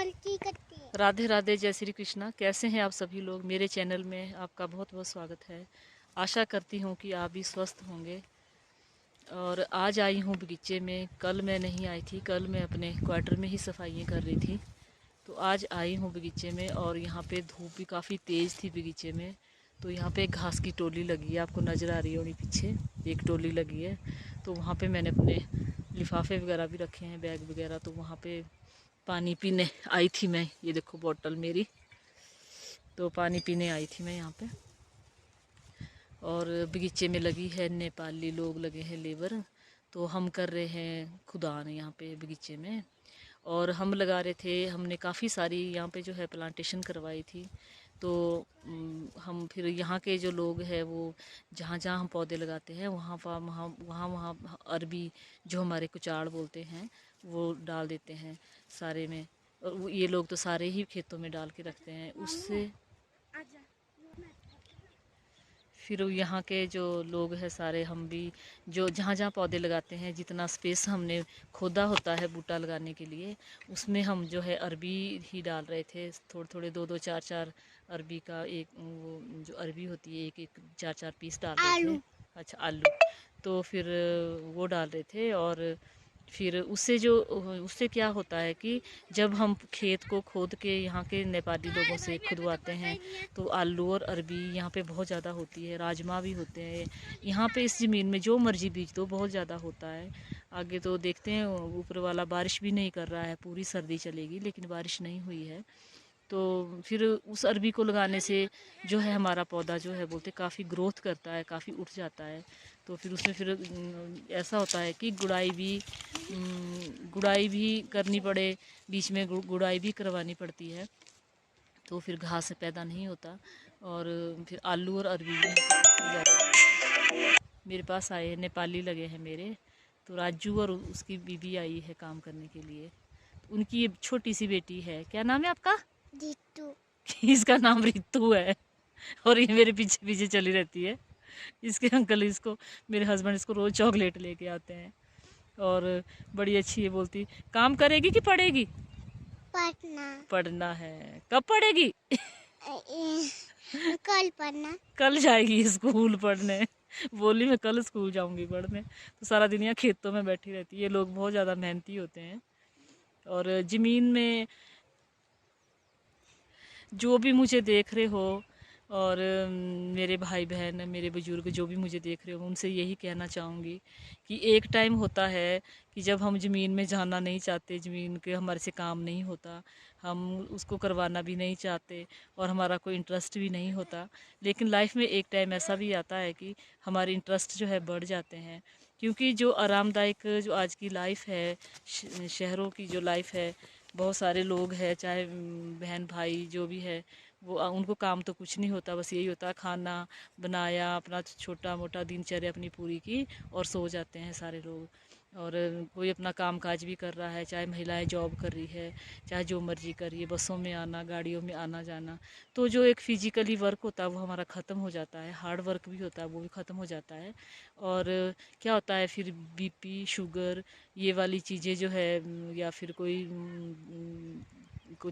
गलती करती है। राधे राधे, जय श्री कृष्णा। कैसे हैं आप सभी लोग? मेरे चैनल में आपका बहुत बहुत स्वागत है। आशा करती हूँ कि आप भी स्वस्थ होंगे। और आज आई हूँ बगीचे में। कल मैं नहीं आई थी, कल मैं अपने क्वार्टर में ही सफाइयाँ कर रही थी। तो आज आई हूँ बगीचे में और यहाँ पे धूप भी काफ़ी तेज़ थी बगीचे में। तो यहाँ पे घास की टोली लगी है, आपको नज़र आ रही होगी पीछे एक टोली लगी है। तो वहाँ पे मैंने अपने लिफाफे वगैरह भी रखे हैं, बैग वगैरह। तो वहाँ पे पानी पीने आई थी मैं। ये देखो बोतल मेरी, तो पानी पीने आई थी मैं यहाँ पे। और बगीचे में लगी है, नेपाली लोग लगे हैं लेबर। तो हम कर रहे हैं खुदान यहाँ पे बगीचे में। और हम लगा रहे थे, हमने काफ़ी सारी यहाँ पे जो है प्लांटेशन करवाई थी। तो हम फिर यहाँ के जो लोग हैं वो जहाँ जहाँ हम पौधे लगाते हैं वहाँ वहाँ वहाँ वहाँ अरबी जो हमारे कुचाड़ बोलते हैं वो डाल देते हैं सारे में। और ये लोग तो सारे ही खेतों में डाल के रखते हैं उससे। फिर यहाँ के जो लोग हैं सारे, हम भी जो जहाँ जहाँ पौधे लगाते हैं, जितना स्पेस हमने खोदा होता है बूटा लगाने के लिए, उसमें हम जो है अरबी ही डाल रहे थे। थोड़े थोड़े दो दो चार चार अरबी का एक वो जो अरबी होती है एक एक चार चार पीस डाल रहे थे। अच्छा, आलू। तो फिर वो डाल रहे थे। और फिर उससे क्या होता है कि जब हम खेत को खोद के यहाँ के नेपाली लोगों से खुदवाते हैं तो आलू और अरबी यहाँ पे बहुत ज़्यादा होती है, राजमा भी होते हैं यहाँ पे। इस ज़मीन में जो मर्जी बीज दो बहुत ज़्यादा होता है। आगे तो देखते हैं, ऊपर वाला बारिश भी नहीं कर रहा है, पूरी सर्दी चलेगी लेकिन बारिश नहीं हुई है। तो फिर उस अरबी को लगाने से जो है हमारा पौधा जो है बोलते काफ़ी ग्रोथ करता है, काफ़ी उठ जाता है। तो फिर उसमें फिर ऐसा होता है कि गुड़ाई भी करनी पड़े, बीच में गुड़ाई भी करवानी पड़ती है। तो फिर घास पैदा नहीं होता और फिर आलू और अरबी भी जाता है। मेरे पास आए हैं नेपाली लगे हैं मेरे। तो राजू और उसकी बीबी आई है काम करने के लिए। तो उनकी ये छोटी सी बेटी है। क्या नाम है आपका? रितु। इसका नाम रितु है। और ये मेरे पीछे पीछे चली रहती है। इसके अंकल इसको, मेरे हस्बैंड इसको रोज़ चॉकलेट लेके आते हैं। और बड़ी अच्छी है, बोलती काम करेगी कि पढ़ेगी? पढ़ना। पढ़ना है। कब पढ़ेगी? कल पढ़ना। कल जाएगी स्कूल पढ़ने। बोली मैं कल स्कूल जाऊंगी पढ़ने। तो सारा दिन यहाँ खेतों में बैठी रहती है। ये लोग बहुत ज़्यादा मेहनती होते हैं। और ज़मीन में जो भी मुझे देख रहे हो, और मेरे भाई बहन, मेरे बुजुर्ग जो भी मुझे देख रहे हो, उनसे यही कहना चाहूँगी कि एक टाइम होता है कि जब हम ज़मीन में जाना नहीं चाहते, ज़मीन के हमारे से काम नहीं होता, हम उसको करवाना भी नहीं चाहते और हमारा कोई इंटरेस्ट भी नहीं होता। लेकिन लाइफ में एक टाइम ऐसा भी आता है कि हमारे इंटरेस्ट जो है बढ़ जाते हैं। क्योंकि जो आरामदायक जो आज की लाइफ है, शहरों की जो लाइफ है, बहुत सारे लोग हैं, चाहे बहन भाई जो भी है, वो उनको काम तो कुछ नहीं होता, बस यही होता है खाना बनाया, अपना छोटा मोटा दिनचर्या अपनी पूरी की और सो जाते हैं सारे लोग। और कोई अपना काम काज भी कर रहा है, चाहे महिलाएं जॉब कर रही है, चाहे जो मर्जी कर रही है, बसों में आना, गाड़ियों में आना जाना। तो जो एक फिजिकली वर्क होता है वो हमारा ख़त्म हो जाता है, हार्ड वर्क भी होता है वो भी ख़त्म हो जाता है। और क्या होता है फिर बीपी, शुगर, ये वाली चीज़ें जो है, या फिर कोई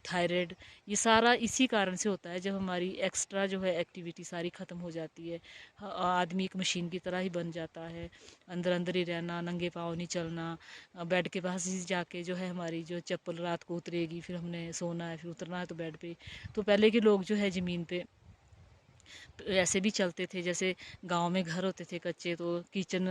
थायराइड, ये सारा इसी कारण से होता है जब हमारी एक्स्ट्रा जो है एक्टिविटी सारी ख़त्म हो जाती है। आदमी एक मशीन की तरह ही बन जाता है, अंदर अंदर ही रहना, नंगे पाँव नहीं चलना, बेड के पास ही जाके जो है हमारी जो चप्पल रात को उतरेगी, फिर हमने सोना है, फिर उतरना है तो बेड पे। तो पहले के लोग जो है ज़मीन पे ऐसे भी चलते थे, जैसे गांव में घर होते थे कच्चे, तो किचन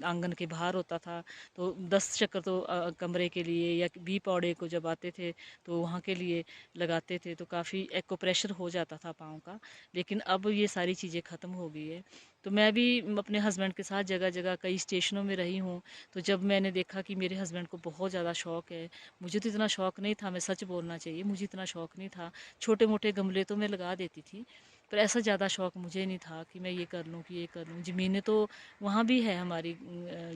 आंगन के बाहर होता था, तो 10 चक्कर तो कमरे के लिए या 20 पौड़े को जब आते थे तो वहाँ के लिए लगाते थे, तो काफ़ी एक्को प्रेशर हो जाता था पाँव का। लेकिन अब ये सारी चीज़ें ख़त्म हो गई है। तो मैं भी अपने हस्बैंड के साथ जगह जगह कई स्टेशनों में रही हूँ। तो जब मैंने देखा कि मेरे हस्बैंड को बहुत ज़्यादा शौक़ है, मुझे तो इतना शौक़ नहीं था, मैं सच बोलना चाहिए, मुझे इतना शौक़ नहीं था। छोटे मोटे गमले तो मैं लगा देती थी, पर ऐसा ज़्यादा शौक़ मुझे नहीं था कि मैं ये कर लूँ कि ये कर लूँ। ज़मीनें तो वहाँ भी है हमारी,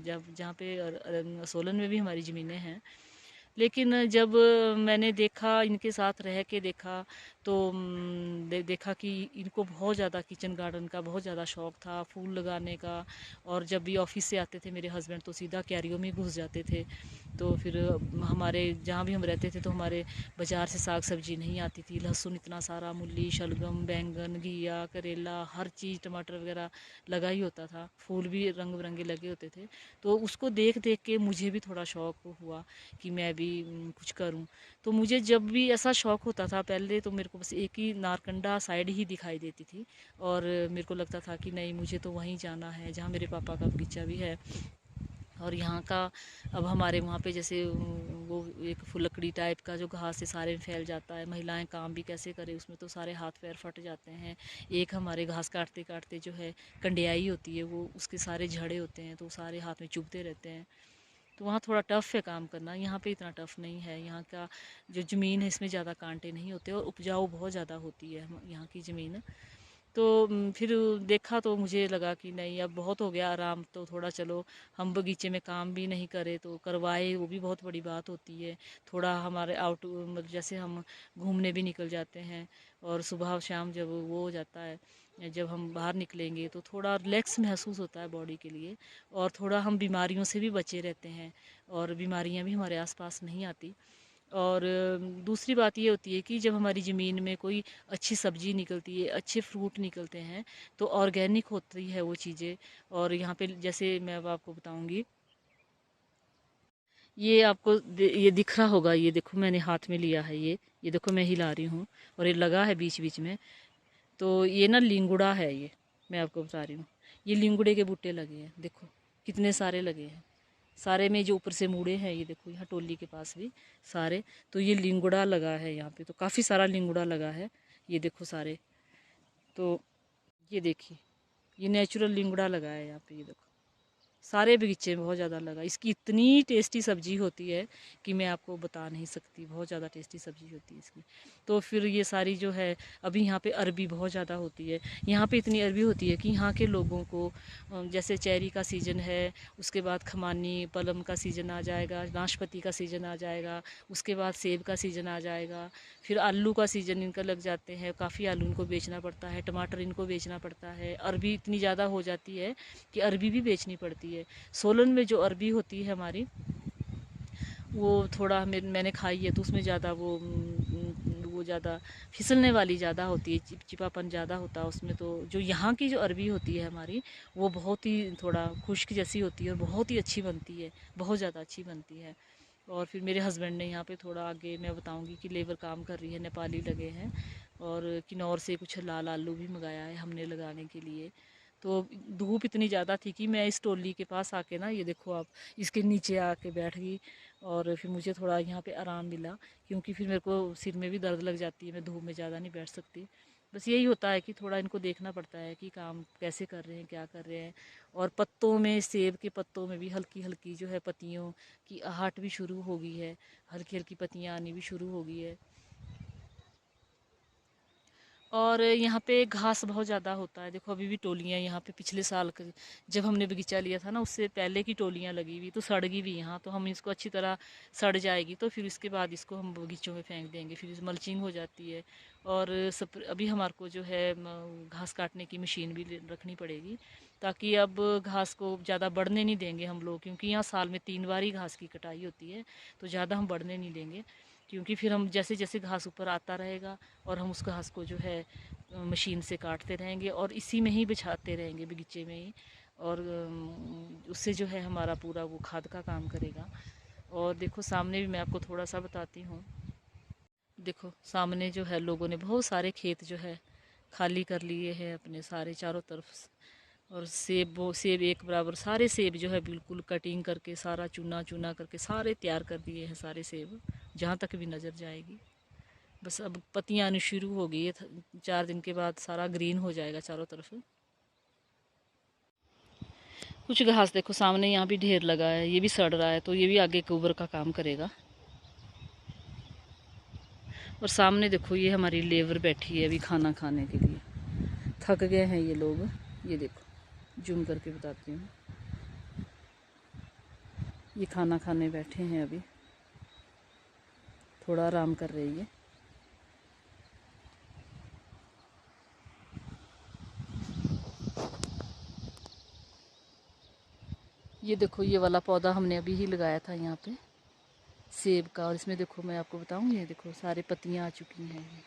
जब जहाँ पे सोलन में भी हमारी ज़मीनें हैं। लेकिन जब मैंने देखा, इनके साथ रह के देखा, तो देखा कि इनको बहुत ज़्यादा किचन गार्डन का बहुत ज़्यादा शौक़ था, फूल लगाने का। और जब भी ऑफिस से आते थे मेरे हस्बैंड तो सीधा क्यारियों में घुस जाते थे। तो फिर हमारे जहाँ भी हम रहते थे तो हमारे बाज़ार से साग सब्जी नहीं आती थी। लहसुन इतना सारा, मूली, शलगम, बैंगन, घिया, करेला, हर चीज़, टमाटर वगैरह लगा ही होता था। फूल भी रंग बिरंगे लगे होते थे। तो उसको देख देख के मुझे भी थोड़ा शौक़ हुआ कि मैं भी कुछ करूं। तो मुझे जब भी ऐसा शौक़ होता था पहले तो मेरे को बस एक ही नारकंडा साइड ही दिखाई देती थी। और मेरे को लगता था कि नहीं, मुझे तो वहीं जाना है जहाँ मेरे पापा का बगीचा भी है। और यहाँ का अब हमारे वहाँ पे जैसे वो एक फुलकड़ी टाइप का जो घास से सारे में फैल जाता है, महिलाएं काम भी कैसे करें उसमें, तो सारे हाथ पैर फट जाते हैं। एक हमारे घास काटते काटते जो है कंडियाई होती है, वो उसके सारे झड़े होते हैं तो सारे हाथ में चुभते रहते हैं। तो वहाँ थोड़ा टफ़ है काम करना, यहाँ पे इतना टफ़ नहीं है। यहाँ का जो ज़मीन है इसमें ज़्यादा कांटे नहीं होते और उपजाऊ बहुत ज़्यादा होती है यहाँ की ज़मीन। तो फिर देखा तो मुझे लगा कि नहीं, अब बहुत हो गया आराम, तो थोड़ा चलो हम बगीचे में काम भी नहीं करे तो करवाए, वो भी बहुत बड़ी बात होती है। थोड़ा हमारे आउट मतलब जैसे हम घूमने भी निकल जाते हैं और सुबह शाम जब वो हो जाता है, जब हम बाहर निकलेंगे तो थोड़ा रिलैक्स महसूस होता है बॉडी के लिए। और थोड़ा हम बीमारियों से भी बचे रहते हैं और बीमारियां भी हमारे आसपास नहीं आती। और दूसरी बात ये होती है कि जब हमारी ज़मीन में कोई अच्छी सब्ज़ी निकलती है, अच्छे फ्रूट निकलते हैं, तो ऑर्गेनिक होती है वो चीज़ें। और यहाँ पे जैसे मैं अब आपको बताऊँगी, ये आपको ये दिख रहा होगा, ये देखो मैंने हाथ में लिया है, ये देखो मैं हिला रही हूँ और ये लगा है बीच बीच में। तो ये ना लिंगुड़ा है, ये मैं आपको बता रही हूँ। ये लिंगुड़े के बूटे लगे हैं, देखो कितने सारे लगे हैं। सारे में जो ऊपर से मुड़े हैं, ये देखो यहाँ टोली के पास भी सारे। तो ये लिंगुड़ा लगा है यहाँ पे, तो काफ़ी सारा लिंगुड़ा लगा है, ये देखो सारे। तो ये देखिए, ये नेचुरल लिंगुड़ा लगा है यहाँ पे, ये देखो सारे बगीचे में बहुत ज़्यादा लगा। इसकी इतनी टेस्टी सब्जी होती है कि मैं आपको बता नहीं सकती, बहुत ज़्यादा टेस्टी सब्जी होती है इसकी। तो फिर ये सारी जो है, अभी यहाँ पे अरबी बहुत ज़्यादा होती है। यहाँ पे इतनी अरबी होती है कि यहाँ के लोगों को जैसे चेरी का सीज़न है, उसके बाद खमानी पलम का सीज़न आ जाएगा, नाशपाती का सीज़न आ जाएगा, उसके बाद सेब का सीज़न आ जाएगा, फिर आलू का सीज़न इनका लग जाते हैं, काफ़ी आलू इनको बेचना पड़ता है, टमाटर इनको बेचना पड़ता है। अरबी इतनी ज़्यादा हो जाती है कि अरबी भी बेचनी पड़ती है। सोलन में जो अरबी होती है हमारी, वो थोड़ा मैंने खाई है तो उसमें ज़्यादा वो ज़्यादा फिसलने वाली ज़्यादा होती है, चिपचिपापन ज़्यादा होता है उसमें। तो जो यहाँ की जो अरबी होती है हमारी, वो बहुत ही थोड़ा खुश्क जैसी होती है और बहुत ही अच्छी बनती है, बहुत ज़्यादा अच्छी बनती है। और फिर मेरे हस्बैंड ने यहाँ पे थोड़ा आगे मैं बताऊँगी कि लेबर काम कर रही है, नेपाली लगे हैं। और किन्नौर से कुछ लाल आलू भी मंगाया है हमने लगाने के लिए। तो धूप इतनी ज़्यादा थी कि मैं इस टोली के पास आके ना, ये देखो आप, इसके नीचे आके बैठ गई। और फिर मुझे थोड़ा यहाँ पे आराम मिला, क्योंकि फिर मेरे को सिर में भी दर्द लग जाती है, मैं धूप में ज़्यादा नहीं बैठ सकती। बस यही होता है कि थोड़ा इनको देखना पड़ता है कि काम कैसे कर रहे हैं, क्या कर रहे हैं। और पत्तों में, सेब के पत्तों में भी हल्की हल्की जो है पत्तियों की आहट भी शुरू हो गई है, हल्की हल्की पत्तियाँ आनी भी शुरू हो गई है। और यहाँ पे घास बहुत ज़्यादा होता है, देखो अभी भी टोलियाँ यहाँ पे पिछले साल जब हमने बगीचा लिया था ना, उससे पहले की टोलियाँ लगी हुई, तो सड़ गई भी यहाँ। तो हम इसको अच्छी तरह, सड़ जाएगी तो फिर इसके बाद इसको हम बगीचों में फेंक देंगे, फिर मल्चिंग हो जाती है। और अभी हमारे को जो है घास काटने की मशीन भी रखनी पड़ेगी, ताकि अब घास को ज़्यादा बढ़ने नहीं देंगे हम लोग, क्योंकि यहाँ साल में 3 बार ही घास की कटाई होती है। तो ज़्यादा हम बढ़ने नहीं देंगे, क्योंकि फिर हम जैसे जैसे घास ऊपर आता रहेगा और हम उस घास को जो है मशीन से काटते रहेंगे और इसी में ही बिछाते रहेंगे बगीचे में ही। और उससे जो है हमारा पूरा वो खाद का काम करेगा। और देखो सामने भी मैं आपको थोड़ा सा बताती हूँ। देखो सामने जो है लोगों ने बहुत सारे खेत जो है खाली कर लिए हैं अपने सारे चारों तरफ और सेब, वो सेब एक बराबर सारे सेब जो है बिल्कुल कटिंग करके, सारा चूना चूना करके सारे तैयार कर दिए हैं सारे सेब, जहाँ तक भी नज़र जाएगी। बस अब पत्तियाँ आनी शुरू हो गई है, 4 दिन के बाद सारा ग्रीन हो जाएगा चारों तरफ। कुछ घास देखो सामने यहाँ भी ढेर लगा है, ये भी सड़ रहा है, तो ये भी आगे गोबर का काम करेगा। और सामने देखो ये हमारी लेबर बैठी है अभी खाना खाने के लिए, थक गए हैं ये लोग। ये देखो जूम करके बताती हूँ, ये खाना खाने बैठे हैं अभी, थोड़ा आराम कर रही है। ये देखो, ये वाला पौधा हमने अभी ही लगाया था यहाँ पे, सेब का। और इसमें देखो, मैं आपको बताऊँ, ये देखो सारे पत्तियाँ आ चुकी हैं। ये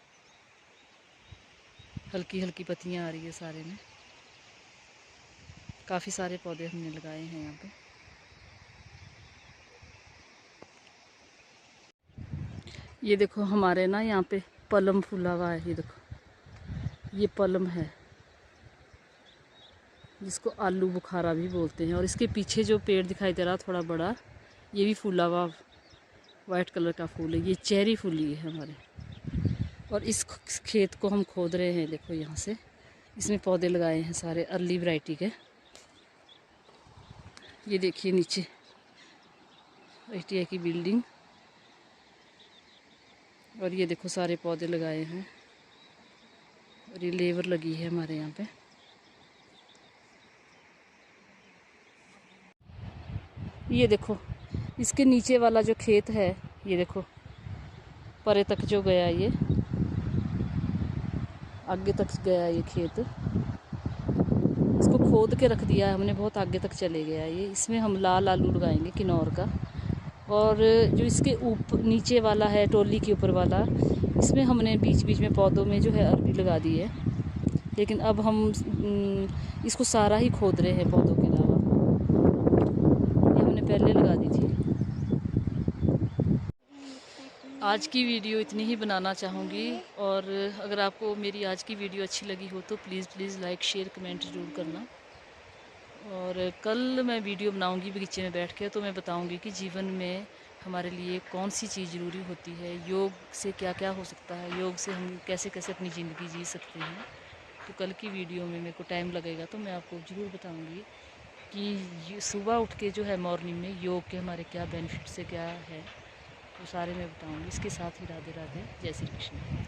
हल्की हल्की पत्तियाँ आ रही है सारे में। काफ़ी सारे पौधे हमने लगाए हैं यहाँ पे। ये देखो, हमारे ना यहाँ पे पलम फूला हुआ है। ये देखो, ये पलम है जिसको आलू बुखारा भी बोलते हैं। और इसके पीछे जो पेड़ दिखाई दे रहा थोड़ा बड़ा, ये भी फूला हुआ वाइट कलर का फूल है। ये चेरी फूली है हमारे। और इस खेत को हम खोद रहे हैं। देखो यहाँ से, इसमें पौधे लगाए हैं सारे अर्ली वैरायटी के। ये देखिए नीचे ITI की बिल्डिंग। और ये देखो सारे पौधे लगाए हैं। और ये लेबर लगी है हमारे यहाँ पे। ये देखो, इसके नीचे वाला जो खेत है, ये देखो परे तक जो गया, ये आगे तक गया ये खेत। इसको खोद के रख दिया है हमने, बहुत आगे तक चले गया ये। इसमें हम लाल आलू लगाएंगे किन्नौर का। और जो इसके ऊपर नीचे वाला है, टोली के ऊपर वाला, इसमें हमने बीच बीच में पौधों में जो है अरबी लगा दी है। लेकिन अब हम इसको सारा ही खोद रहे हैं पौधों के अलावा। ये हमने पहले लगा दी थी। आज की वीडियो इतनी ही बनाना चाहूँगी। और अगर आपको मेरी आज की वीडियो अच्छी लगी हो तो प्लीज़ लाइक शेयर कमेंट ज़रूर करना। और कल मैं वीडियो बनाऊंगी बगीचे में बैठ के, तो मैं बताऊंगी कि जीवन में हमारे लिए कौन सी चीज़ ज़रूरी होती है, योग से क्या क्या हो सकता है, योग से हम कैसे कैसे अपनी ज़िंदगी जी सकते हैं। तो कल की वीडियो में मेरे को टाइम लगेगा तो मैं आपको ज़रूर बताऊंगी कि सुबह उठ के जो है मॉर्निंग में योग के हमारे क्या बेनिफिट्स है, क्या है, तो सारे मैं बताऊँगी। इसके साथ ही राधे राधे, जय श्री कृष्ण।